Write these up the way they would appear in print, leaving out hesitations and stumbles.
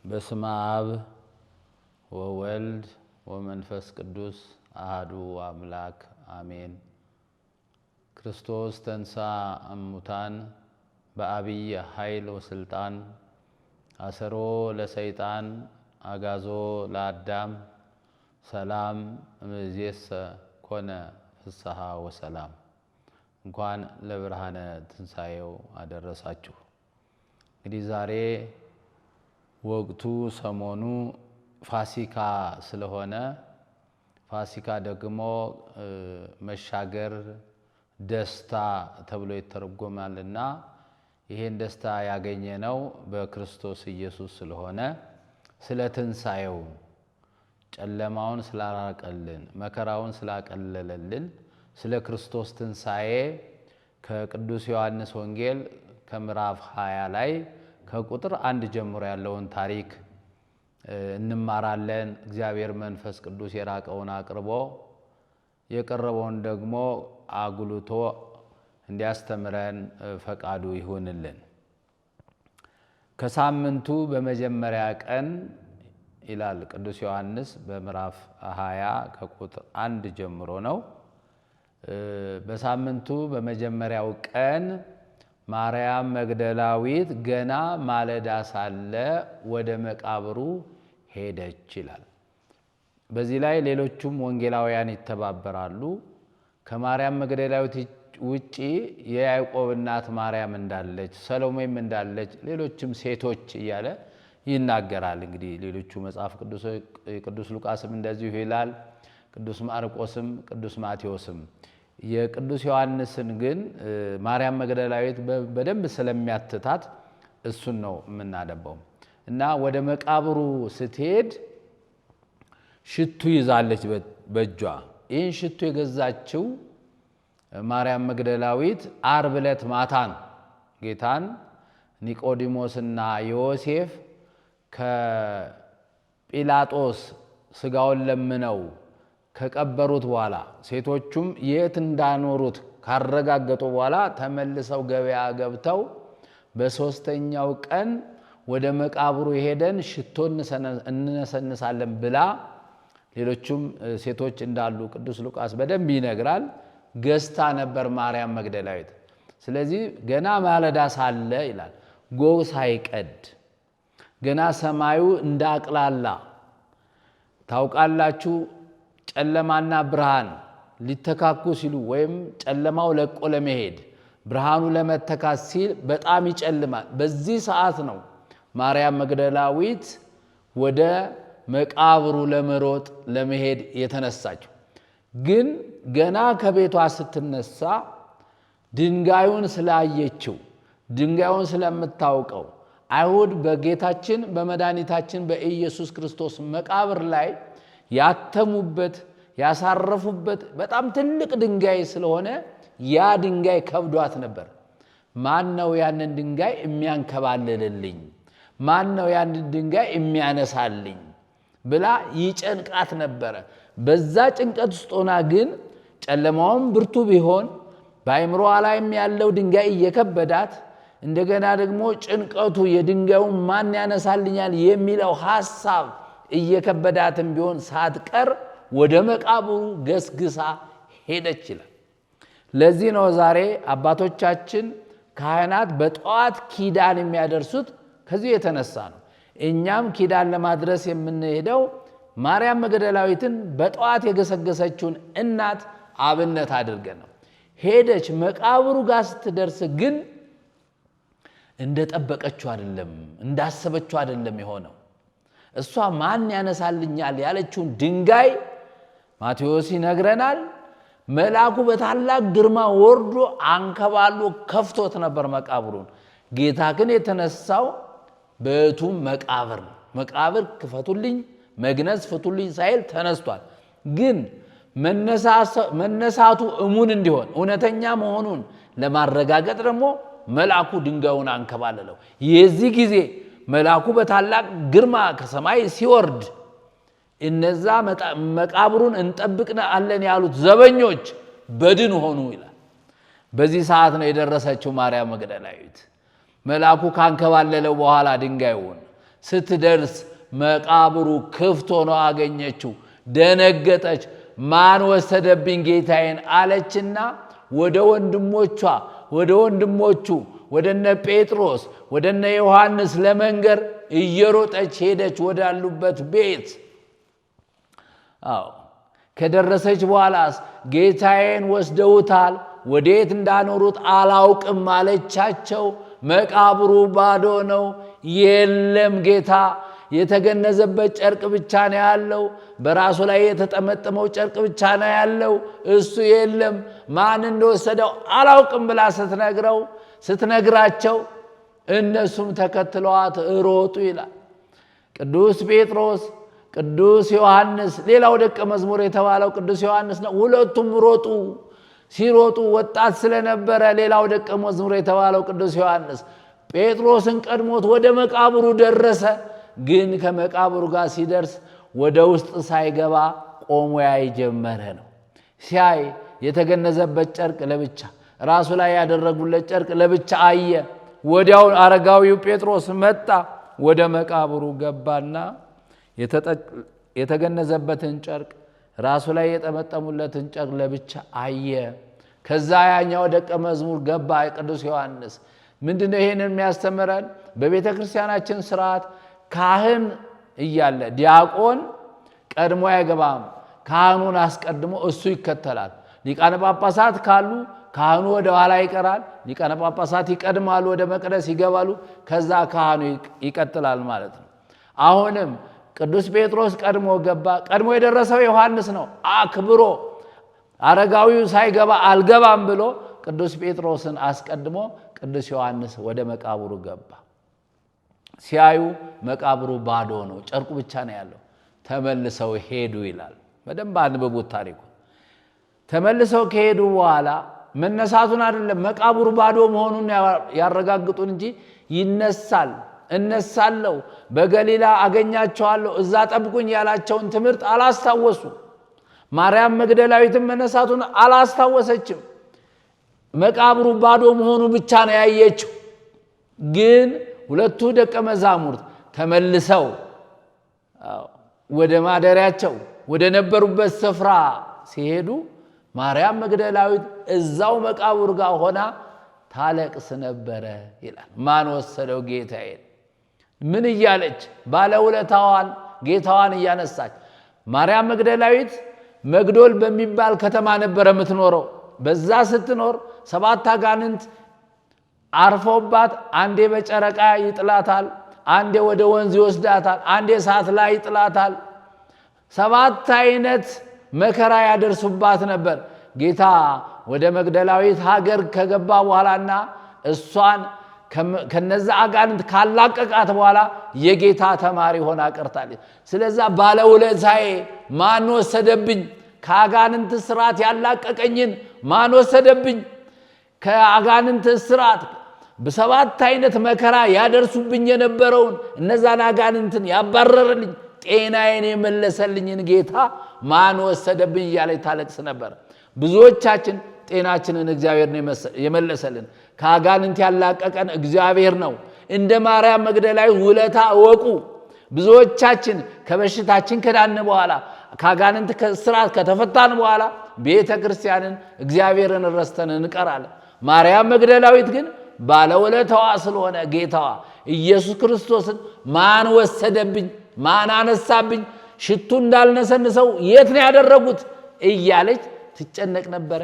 በስመ አብ ወወልድ ወመንፈስ ቅዱስ አሐዱ አምላክ አሜን። ክርስቶስ ተንሥአ እሙታን በአብይ ኃይል ወስልጣን አሰሮ ለሰይጣን አጋዞ ለአዳም ሰላም እምይእዜሰ ኮነ ፍስሐ ወሰላም። እንኳን ለብርሃነ ትንሣኤው አደረሳችሁ። እንግዲህ ዛሬ ወቅቱ ሰሞኑ ፋሲካ ስለሆነ ፋሲካ ደግሞ መሻገር ደስታ ተብሎ ይተረጎማልና ይሄን ደስታ ያገኘነው በክርስቶስ ኢየሱስ ስለሆነ ስለ ትንሣኤው ጨለማውን ስላራቀልን መከራውን ስላቀለለልን ስለ ክርስቶስ ትንሣኤ ከቅዱስ ዮሐንስ ወንጌል ከምዕራፍ 20 ላይ ከቁጥር 1 ጀምሮ ያለውን ታሪክ እንማራለን። እግዚአብሔር መንፈስ ቅዱስ የራቀውን አቅርቦ የቀረበውን ደግሞ አጉልቶ እንዲያስተምረን ፈቃዱ ይሁንልን። ከሳምንቱ በመጀመሪያ ቀን ይላል ቅዱስ ዮሐንስ በምዕራፍ 20 ከቁጥር 1 ጀምሮ ነው። በሳምንቱ በመጀመሪያው ቀን ማርያም መግደላዊት ገና ማለዳ ሳለ ወደ መቃብሩ ሄደች ይላል። በዚህ ላይ ሌሎቹም ወንጌላውያን ይተባበራሉ። ከማርያም መግደላዊት ውጪ የያዕቆብ እናት ማርያም እንዳለች፣ ሰሎሜም እንዳለች፣ ሌሎችም ሴቶች እያለ ይናገራል። እንግዲህ ሌሎቹ መጽሐፍ ቅዱስ ሉቃስም እንደዚሁ ይላል፣ ቅዱስ ማርቆስም ቅዱስ ማቴዎስም። የቅዱስ ዮሐንስን ግን ማርያም መግደላዊት በደንብ ስለሚያትታት እሱን ነው የምናደባው። እና ወደ መቃብሩ ስትሄድ ሽቱ ይዛለች በእጇ። ይህን ሽቱ የገዛችው ማርያም መግደላዊት ዓርብ ዕለት ማታ ነው። ጌታን ኒቆዲሞስና ዮሴፍ ከጲላጦስ ስጋውን ለምነው ከቀበሩት በኋላ ሴቶቹም የት እንዳኖሩት ካረጋገጡ በኋላ ተመልሰው ገበያ ገብተው በሶስተኛው ቀን ወደ መቃብሩ ሄደን ሽቶ እንነሰንሳለን ብላ ሌሎቹም ሴቶች እንዳሉ ቅዱስ ሉቃስ በደንብ ይነግራል። ገዝታ ነበር ማርያም መግደላዊት። ስለዚህ ገና ማለዳ ሳለ ይላል ጎህ ሳይቀድ ገና ሰማዩ እንዳቅላላ ታውቃላችሁ። ጨለማና ብርሃን ሊተካኩ ሲሉ ወይም ጨለማው ለቆ ለመሄድ ብርሃኑ ለመተካት ሲል በጣም ይጨልማል። በዚህ ሰዓት ነው ማርያም መግደላዊት ወደ መቃብሩ ለመሮጥ ለመሄድ የተነሳችው። ግን ገና ከቤቷ ስትነሳ ድንጋዩን ስላየችው፣ ድንጋዩን ስለምታውቀው አይሁድ በጌታችን በመድኃኒታችን በኢየሱስ ክርስቶስ መቃብር ላይ ያተሙበት ያሳረፉበት በጣም ትልቅ ድንጋይ ስለሆነ ያ ድንጋይ ከብዷት ነበር። ማን ነው ያንን ድንጋይ የሚያንከባልልልኝ? ማን ነው ያንን ድንጋይ የሚያነሳልኝ ብላ ይጨንቃት ነበረ። በዛ ጭንቀት ውስጥ ሆና ግን ጨለማውም ብርቱ ቢሆን በአይምሮዋ ላይም ያለው ድንጋይ እየከበዳት እንደገና ደግሞ ጭንቀቱ የድንጋዩን ማን ያነሳልኛል የሚለው ሐሳብ እየከበዳትም ቢሆን ሳትቀር ወደ መቃብሩ ገስግሳ ሄደች ይላል። ለዚህ ነው ዛሬ አባቶቻችን ካህናት በጠዋት ኪዳን የሚያደርሱት ከዚህ የተነሳ ነው። እኛም ኪዳን ለማድረስ የምንሄደው ማርያም መግደላዊትን በጠዋት የገሰገሰችውን እናት አብነት አድርገን ነው። ሄደች። መቃብሩ ጋር ስትደርስ ግን እንደጠበቀችው አይደለም፣ እንዳሰበችው አይደለም የሆነው። እሷ ማን ያነሳልኛል ያለችውን ድንጋይ ማቴዎስ ይነግረናል። መልአኩ በታላቅ ግርማ ወርዶ አንከባሎ ከፍቶት ነበር መቃብሩን። ጌታ ግን የተነሳው በቱም መቃብር ክፈቱልኝ፣ መግነዝ ፍቱልኝ ሳይል ተነስቷል። ግን መነሳቱ እሙን እንዲሆን እውነተኛ መሆኑን ለማረጋገጥ ደግሞ መልአኩ ድንጋዩን አንከባለለው። የዚህ ጊዜ መልአኩ በታላቅ ግርማ ከሰማይ ሲወርድ እነዛ መቃብሩን እንጠብቅናለን ያሉት ዘበኞች በድን ሆኑ ይላል። በዚህ ሰዓት ነው የደረሰችው ማርያም መግደላዊት። መልአኩ ካንከባለለው በኋላ ድንጋዩን ስትደርስ መቃብሩ ክፍት ሆኖ አገኘችው። ደነገጠች። ማን ወሰደብኝ ጌታዬን አለችና ወደ ወንድሞቹ ወደነ ጴጥሮስ ወደነ ዮሐንስ ለመንገር እየሮጠች ሄደች ወዳሉበት ቤት። ከደረሰች በኋላስ ጌታዬን ወስደውታል፣ ወዴት እንዳኖሩት አላውቅም አለቻቸው። መቃብሩ ባዶ ነው፣ የለም ጌታ፣ የተገነዘበት ጨርቅ ብቻ ነው ያለው፣ በራሱ ላይ የተጠመጠመው ጨርቅ ብቻ ነው ያለው፣ እሱ የለም፣ ማን እንደወሰደው አላውቅም ብላ ስትነግራቸው እነሱም ተከትለዋት ሮጡ ይላል። ቅዱስ ጴጥሮስ፣ ቅዱስ ዮሐንስ፣ ሌላው ደቀ መዝሙር የተባለው ቅዱስ ዮሐንስ ነው። ሁለቱም ሮጡ። ሲሮጡ ወጣት ስለነበረ ሌላው ደቀ መዝሙር የተባለው ቅዱስ ዮሐንስ ጴጥሮስን ቀድሞት ወደ መቃብሩ ደረሰ። ግን ከመቃብሩ ጋር ሲደርስ ወደ ውስጥ ሳይገባ ቆሞ ያይ ጀመረ ነው። ሲያይ የተገነዘበት ጨርቅ ለብቻ፣ ራሱ ላይ ያደረጉለት ጨርቅ ለብቻ አየ። ወዲያው አረጋዊው ጴጥሮስ መጣ፣ ወደ መቃብሩ ገባና የተገነዘበትን ጨርቅ፣ ራሱ ላይ የጠመጠሙለትን ጨርቅ ለብቻ አየ። ከዛ ያኛው ደቀ መዝሙር ገባ። ቅዱስ ዮሐንስ ምንድነው ይሄንን የሚያስተምረን? በቤተ ክርስቲያናችን ስርዓት ካህን እያለ ዲያቆን ቀድሞ አይገባም። ካህኑን አስቀድሞ እሱ ይከተላል። ሊቃነ ጳጳሳት ካሉ ካህኑ ወደ ኋላ ይቀራል። ሊቃነ ጳጳሳት ይቀድማሉ፣ ወደ መቅደስ ይገባሉ። ከዛ ካህኑ ይቀጥላል ማለት ነው። አሁንም ቅዱስ ጴጥሮስ ቀድሞ ገባ። ቀድሞ የደረሰው ዮሐንስ ነው። አክብሮ አረጋዊው ሳይገባ አልገባም ብሎ ቅዱስ ጴጥሮስን አስቀድሞ ቅዱስ ዮሐንስ ወደ መቃብሩ ገባ። ሲያዩ መቃብሩ ባዶ ነው፣ ጨርቁ ብቻ ነው ያለው። ተመልሰው ሄዱ ይላል። በደንብ አንብቡት ታሪኩ። ተመልሰው ከሄዱ በኋላ መነሳቱን አይደለም መቃብሩ ባዶ መሆኑን ያረጋግጡን እንጂ ይነሳል፣ እነሳለሁ፣ በገሊላ አገኛቸዋለሁ፣ እዛ ጠብቁኝ ያላቸውን ትምህርት አላስታወሱ። ማርያም መግደላዊትም መነሳቱን አላስታወሰችም። መቃብሩ ባዶ መሆኑ ብቻ ነው ያየችው። ግን ሁለቱ ደቀ መዛሙርት ተመልሰው ወደ ማደሪያቸው ወደ ነበሩበት ስፍራ ሲሄዱ ማርያም መግደላዊት እዛው መቃብር ጋር ሆና ታለቅስ ነበረ ይላል። ማን ወሰደው ጌታዬን? ምን እያለች? ባለውለታዋን ጌታዋን እያነሳች። ማርያም መግደላዊት መግዶል በሚባል ከተማ ነበረ የምትኖረው። በዛ ስትኖር 7 አጋንንት አርፈውባት አንዴ በጨረቃ ይጥላታል፣ አንዴ ወደ ወንዝ ይወስዳታል፣ አንዴ እሳት ላይ ይጥላታል። 7 አይነት መከራ ያደርሱባት ነበር። ጌታ ወደ መግደላዊት ሀገር ከገባ በኋላና እሷን ከነዛ አጋንንት ካላቀቃት በኋላ የጌታ ተማሪ ሆና ቀርታለች። ስለዛ ባለውለታዬ ማን ወሰደብኝ? ከአጋንንት ስራት ያላቀቀኝን ማን ወሰደብኝ? ከአጋንንት ስራት በ7 አይነት መከራ ያደርሱብኝ የነበረውን እነዛን አጋንንትን ያባረረልኝ ጤናዬን የመለሰልኝን ጌታ ማን ወሰደብኝ እያለች ታለቅስ ነበር። ብዙዎቻችን ጤናችንን እግዚአብሔር ነው የመለሰልን። ከአጋንንት ያላቀቀን እግዚአብሔር ነው። እንደ ማርያም መግደላዊት ውለታ እወቁ። ብዙዎቻችን ከበሽታችን ከዳን በኋላ ከአጋንንት ስራት ከተፈታን በኋላ ቤተ ክርስቲያንን እግዚአብሔርን ረስተን እንቀራለን። ማርያም መግደላዊት ግን ባለውለታዋ ስለሆነ ጌታዋ ኢየሱስ ክርስቶስን ማን ወሰደብኝ? ማን አነሳብኝ? ሽቱ እንዳልነሰንሰው የት ነው ያደረጉት? እያለች ትጨነቅ ነበረ፣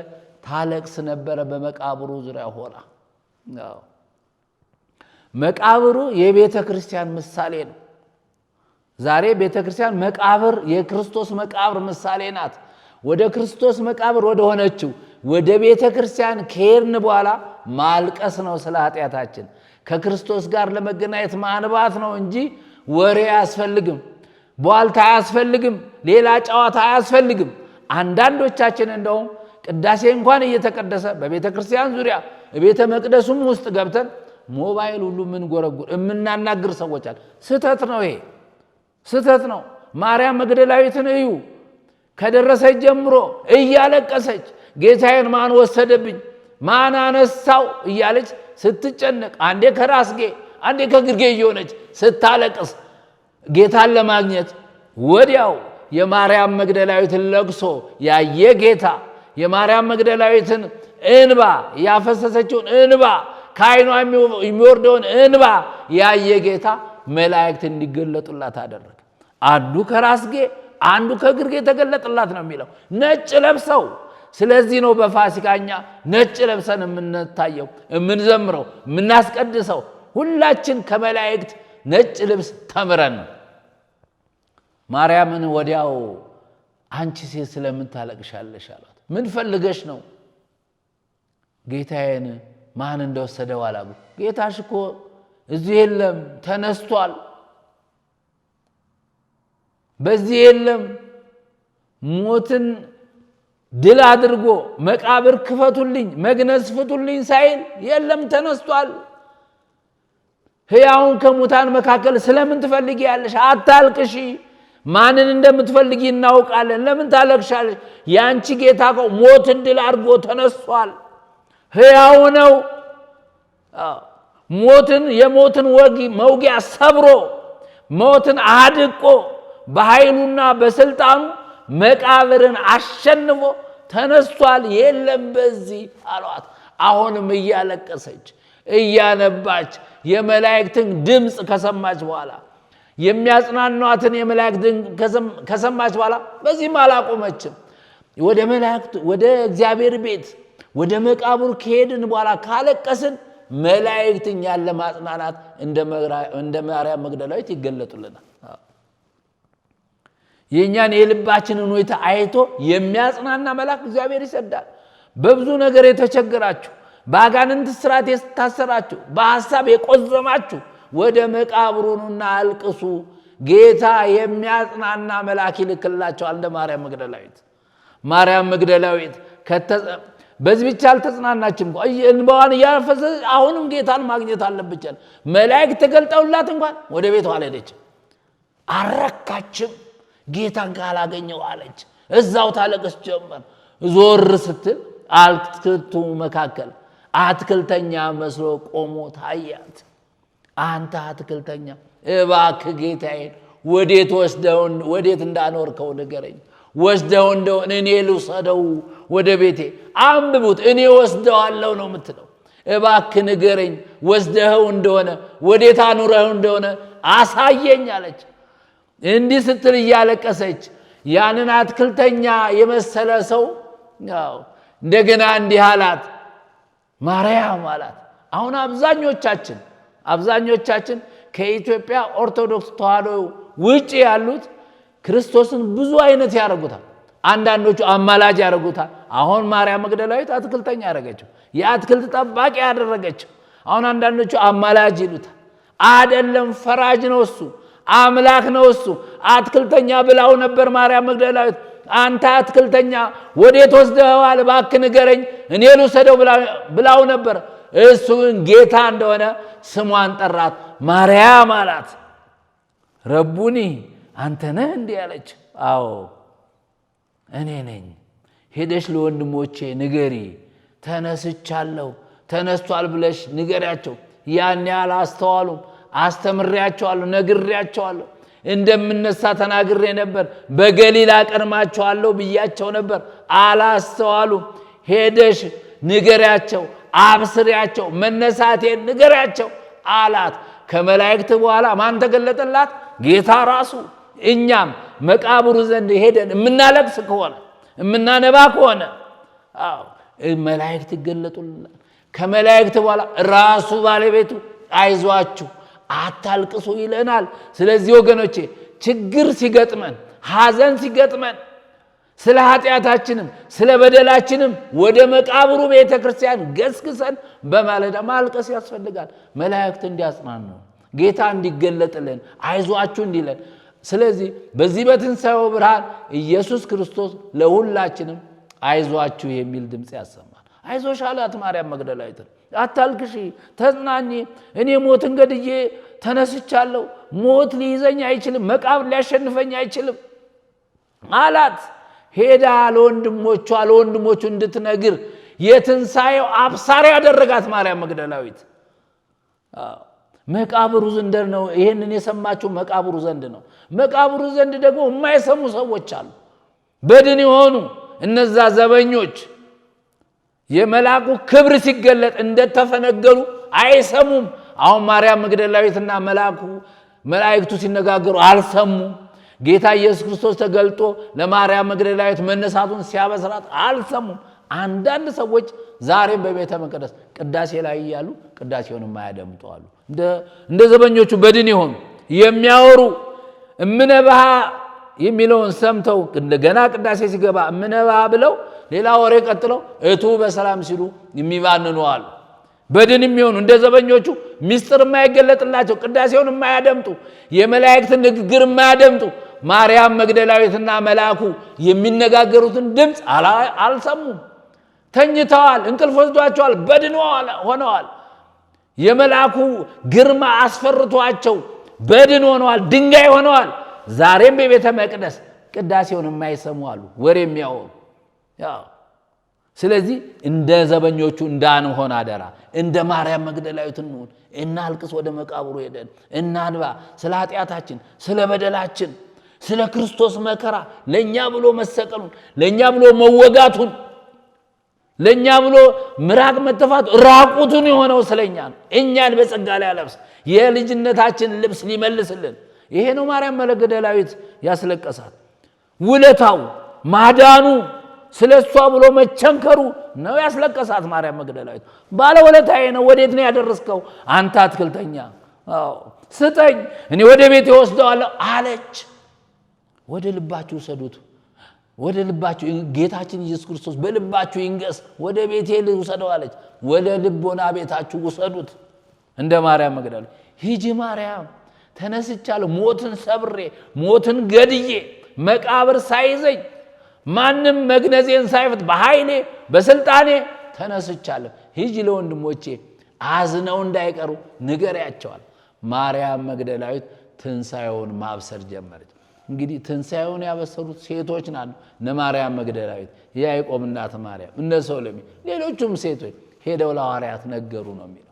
ታለቅስ ነበረ በመቃብሩ ዙሪያ ሆና። መቃብሩ የቤተ ክርስቲያን ምሳሌ ነው። ዛሬ ቤተ ክርስቲያን መቃብር የክርስቶስ መቃብር ምሳሌ ናት። ወደ ክርስቶስ መቃብር ወደ ሆነችው ወደ ቤተ ክርስቲያን ከሄድን በኋላ ማልቀስ ነው ስለ ኃጢአታችን። ከክርስቶስ ጋር ለመገናኘት ማንባት ነው እንጂ ወሬ አያስፈልግም፣ ቧልታ አያስፈልግም፣ ሌላ ጨዋታ አያስፈልግም። አንዳንዶቻችን እንደውም ቅዳሴ እንኳን እየተቀደሰ በቤተ ክርስቲያን ዙሪያ ቤተ መቅደሱም ውስጥ ገብተን ሞባይል ሁሉ ምን ጎረጉር የምናናግር ሰዎች አለ። ስህተት ነው፣ ይሄ ስህተት ነው። ማርያም መግደላዊትን እዩ ከደረሰች ጀምሮ እያለቀሰች ጌታዬን ማን ወሰደብኝ ማን አነሳው እያለች ስትጨነቅ አንዴ ከራስጌ አንዴ ከግርጌ እየሆነች ስታለቅስ ጌታን ለማግኘት ወዲያው የማርያም መግደላዊትን ለቅሶ ያየ ጌታ የማርያም መግደላዊትን እንባ ያፈሰሰችውን እንባ ከዓይኗ የሚወርደውን እንባ ያየ ጌታ መላእክት እንዲገለጡላት አደረገ። አንዱ ከራስጌ አንዱ ከግርጌ ተገለጠላት ነው የሚለው ነጭ ለብሰው። ስለዚህ ነው በፋሲካኛ ነጭ ለብሰን የምንታየው የምንዘምረው የምናስቀድሰው ሁላችን ከመላእክት ነጭ ልብስ ተምረን። ማርያምን ወዲያው አንቺ ሴት ስለምን ታለቅሻለሽ አሏት። ምን ፈልገሽ ነው? ጌታዬን ማን እንደወሰደው አላሉ። ጌታሽ እኮ እዚህ የለም ተነስቷል፣ በዚህ የለም ሞትን ድል አድርጎ መቃብር ክፈቱልኝ መግነዝ ፍቱልኝ ሳይል የለም ተነስቷል። ሕያውን ከሙታን መካከል ስለምን ትፈልጊያለሽ? አታልቅሺ፣ ማንን እንደምትፈልጊ እናውቃለን፣ ለምን ታለቅሻለሽ? ያንቺ ጌታ እኮ ሞትን ድል አድርጎ ተነስቷል፣ ሕያው ነው። ሞትን የሞትን መውጊያ ሰብሮ ሞትን አድቆ በኃይሉና በስልጣኑ መቃብርን አሸንፎ ተነስቷል፣ የለም በዚህ አሏት። አሁንም እያለቀሰች እያነባች የመላእክትን ድምፅ ከሰማች በኋላ የሚያጽናኗትን የመላእክት ድምፅ ከሰማች በኋላ በዚህም አላቆመችም። ወደ መላእክት ወደ እግዚአብሔር ቤት ወደ መቃብሩ ከሄድን በኋላ ካለቀስን መላእክት እኛን ለማጽናናት እንደ ማርያም መግደላዊት ይገለጡልናል። የኛን የልባችንን ሁኔታ አይቶ የሚያጽናና መልአክ እግዚአብሔር ይሰዳል። በብዙ ነገር የተቸገራችሁ በአጋንንት እስራት የታሰራችሁ በሐሳብ የቆዘማችሁ ወደ መቃብሩና አልቅሱ፣ ጌታ የሚያጽናና መልአክ ይልክላችኋል። እንደ ማርያም መግደላዊት ማርያም መግደላዊት በዚህ ብቻ አልተጽናናችም። እንባዋን እያፈሰሰች አሁንም ጌታን ማግኘት አለብች። መላእክት ተገልጠውላት እንኳን ወደ ቤቷ አልሄደችም፣ አረካችም። ጌታን ካላገኘው አለች። እዛው ታለቅስ ጀመር። ዞር ስትል አትክልቱ መካከል አትክልተኛ መስሎ ቆሞ ታያት። አንተ አትክልተኛ እባክህ ጌታዬን ወዴት እንዳኖርከው ንገረኝ፣ ወስደው እንደሆነ እኔ ልውሰደው ወደ ቤቴ። አንብቡት፣ እኔ ወስደዋለሁ ነው የምትለው። እባክህ ንገረኝ፣ ወስደኸው እንደሆነ ወዴት አኑረኸው እንደሆነ አሳየኝ አለች። እንዲህ ስትል እያለቀሰች ያንን አትክልተኛ የመሰለ ሰው እንደገና እንዲህ አላት፣ ማርያም አላት። አሁን አብዛኞቻችን ከኢትዮጵያ ኦርቶዶክስ ተዋሕዶ ውጪ ያሉት ክርስቶስን ብዙ አይነት ያደርጉታል። አንዳንዶቹ አማላጅ ያደርጉታል። አሁን ማርያም መግደላዊት አትክልተኛ ያደረገችው የአትክልት ጠባቂ ያደረገችው። አሁን አንዳንዶቹ አማላጅ ይሉታል። አይደለም፣ ፈራጅ ነው እሱ፣ አምላክ ነው እሱ። አትክልተኛ ብላው ነበር ማርያም መግደላዊት። አንተ አትክልተኛ ወዴት ወስደዋል? እባክህ ንገረኝ እኔ ልውሰደው ብላው ነበር። እሱ ጌታ እንደሆነ ስሟን ጠራት፣ ማርያም አላት። ረቡኒ አንተ ነህ እንዲህ ያለች? አዎ እኔ ነኝ። ሄደሽ ለወንድሞቼ ንገሪ፣ ተነስቻለሁ፣ ተነስቷል ብለሽ ንገሪያቸው። ያን አላስተዋሉም። አስተምሬያቸዋለሁ፣ ነግሬያቸዋለሁ። እንደምነሳ ተናግሬ ነበር። በገሊላ ቀድማቸዋለሁ ብያቸው ነበር፣ አላስተዋሉም። ሄደሽ ንገሪያቸው፣ አብስሪያቸው፣ መነሳቴን ንገሪያቸው አላት። ከመላእክት በኋላ ማን ተገለጠላት? ጌታ ራሱ። እኛም መቃብሩ ዘንድ ሄደን የምናለቅስ ከሆነ የምናነባ ከሆነ መላእክት ይገለጡልናል። ከመላእክት በኋላ ራሱ ባለቤቱ አይዟችሁ አታልቅሱ ይለናል። ስለዚህ ወገኖቼ ችግር ሲገጥመን፣ ሐዘን ሲገጥመን ስለ ኃጢአታችንም ስለ በደላችንም ወደ መቃብሩ ቤተ ክርስቲያን ገስግሰን በማለዳ ማልቀስ ያስፈልጋል። መላእክት እንዲያጽናኑ፣ ጌታ እንዲገለጥልን፣ አይዟችሁ እንዲለን። ስለዚህ በዚህ በትንሣኤው ብርሃን ኢየሱስ ክርስቶስ ለሁላችንም አይዟችሁ የሚል ድምፅ ያሰማል። አይዞሽ አላት ማርያም መግደላዊትን። አታልቅሺ፣ ተጽናኚ፣ እኔ ሞትን ገድዬ ተነስቻለሁ፣ ሞት ሊይዘኝ አይችልም መቃብር ሊያሸንፈኝ አይችልም አላት ሄዳ ለወንድሞቹ እንድትነግር የትንሳኤው አብሳሪ ያደረጋት ማርያም መግደላዊት መቃብሩ ዘንድ ነው ይሄንን የሰማችው መቃብሩ ዘንድ ነው መቃብሩ ዘንድ ደግሞ የማይሰሙ ሰዎች አሉ በድን የሆኑ እነዛ ዘበኞች የመላኩ ክብር ሲገለጥ እንደተፈነገሩ አይሰሙም አሁን ማርያም መግደላዊትና መላእክቱ ሲነጋገሩ አልሰሙም ጌታ ኢየሱስ ክርስቶስ ተገልጦ ለማርያም መግደላዊት መነሳቱን ሲያበስራት አልሰሙም አንዳንድ ሰዎች ዛሬም በቤተ መቅደስ ቅዳሴ ላይ ያሉ ቅዳሴውን የማያደምጡ አሉ እንደ ዘበኞቹ በድን ይሆኑ የሚያወሩ እምነበሃ የሚለውን ሰምተው ገና ቅዳሴ ሲገባ እምነበሃ ብለው ሌላ ወሬ ቀጥለው እቱ በሰላም ሲሉ የሚባንኑ አሉ በድን የሚሆኑ እንደ ዘበኞቹ ሚስጥር የማይገለጥላቸው ቅዳሴውን የማያደምጡ የመላእክትን ንግግር የማያደምጡ ማርያም መግደላዊትና መልአኩ የሚነጋገሩትን ድምጽ አልሰሙም ተኝተዋል እንቅልፍ ወስዷቸዋል በድን ሆነዋል የመልአኩ ግርማ አስፈርቷቸው በድን ሆነዋል ድንጋይ ሆነዋል ዛሬም በቤተ መቅደስ ቅዳሴውን የማይሰሙ አሉ ወሬ የሚያወሩ ስለዚህ እንደ ዘበኞቹ እንዳንሆን አደራ እንደ ማርያም መግደላዊት እንሁን እናልቅስ ወደ መቃብሩ ሄደን እናንባ ስለ ኃጢአታችን ስለ በደላችን ስለ ክርስቶስ መከራ ለኛ ብሎ መሰቀሉን ለኛ ብሎ መወጋቱን ለኛ ብሎ ምራቅ መተፋት ራቁቱን የሆነው ስለኛ እኛን በጸጋ ላይ ያለብስ የልጅነታችን ልብስ ሊመልስልን ይሄ ነው ማርያም መግደላዊት ያስለቀሳት ውለታው ማዳኑ ስለሷ ብሎ መቸንከሩ ነው ያስለቀሳት ማርያም መግደላዊት ባለ ውለታዬ ነው ወዴት ነው ያደረስከው አንተ አትክልተኛ ስጠኝ እኔ ወደ ቤቴ ወስደዋለሁ አለች ወደ ልባችሁ ሰዱት ወደ ልባችሁ ጌታችን ኢየሱስ ክርስቶስ በልባችሁ ይንገስ ወደ ቤቴ ልውሰደው አለች ወደ ልቦና ቤታችሁ ወሰዱት እንደ ማርያም መግደላዊት ሂጂ ማርያም ተነስቻለሁ ሞትን ሰብሬ ሞትን ገድዬ መቃብር ሳይዘኝ ማንም መግነዜን ሳይፈት በኃይሌ በስልጣኔ ተነስቻለሁ ሂጂ ለወንድሞቼ አዝነው እንዳይቀሩ ንገሪያቸዋል ማርያም መግደላዊት ትንሳኤውን ማብሰር ጀመረች እንግዲህ ትንሳኤውን ያበሰሩት ሴቶች ናቸው ማርያም መግደላዊት ያዕቆብ እናት ማርያም እነ ሰሎሜ ሌሎችም ሴቶች ሄደው ለሐዋርያት ነገሩ ነው የሚለው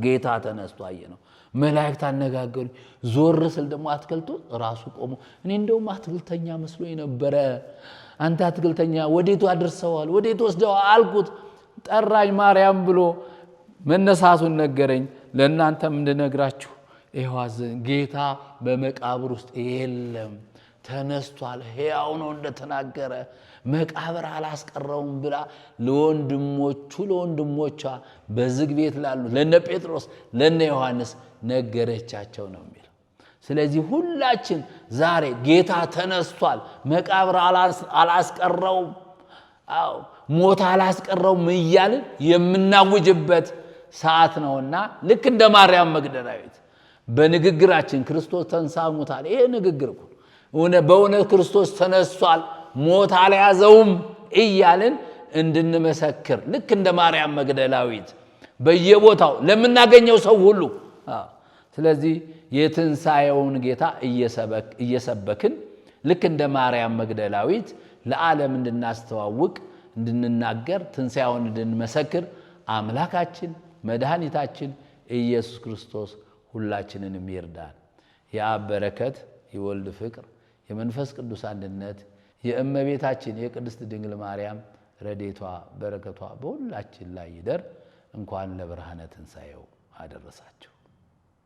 ጌታ ተነስቶ አየነው መላእክት አነጋገሩ ዞር ስል ደግሞ አትክልቱ ራሱ ቆሞ እኔ እንደውም አትክልተኛ መስሎኝ ነበር አንተ አትክልተኛ ወዴቱ አድርሰዋል ወዴቱ ወስደዋል አልኩት ጠራኝ ማርያም ብሎ መነሳቱን ነገረኝ ለእናንተም እንድነግራችሁ ይዋዘን ጌታ በመቃብር ውስጥ የለም ተነስቷል ሕያው ነው እንደተናገረ መቃብር አላስቀረውም ብላ ለወንድሞቿ በዝግ ቤት ላሉ ለነ ጴጥሮስ ለነ ዮሐንስ ነገረቻቸው ነው የሚለው ስለዚህ ሁላችን ዛሬ ጌታ ተነስቷል መቃብር አላስቀረውም ሞት አላስቀረውም እያልን የምናውጅበት ሰዓት ነውና ልክ እንደ ማርያም መግደላዊት በንግግራችን ክርስቶስ ተንሳሙታል ይሄ ንግግር በእውነት ክርስቶስ ተነስቷል ሞት አልያዘውም እያልን እንድንመሰክር ልክ እንደ ማርያም መግደላዊት በየቦታው ለምናገኘው ሰው ሁሉ ስለዚህ የትንሳኤውን ጌታ እየሰበክን ልክ እንደ ማርያም መግደላዊት ለዓለም እንድናስተዋውቅ እንድንናገር ትንሳኤውን እንድንመሰክር አምላካችን መድኃኒታችን ኢየሱስ ክርስቶስ ሁላችንንም ይርዳን የአብ በረከት የወልድ ፍቅር የመንፈስ ቅዱስ አንድነት የእመቤታችን የቅድስት ድንግል ማርያም ረድኤቷ በረከቷ በሁላችን ላይ ይደር እንኳን ለብርሃነ ትንሣኤው አደረሳችሁ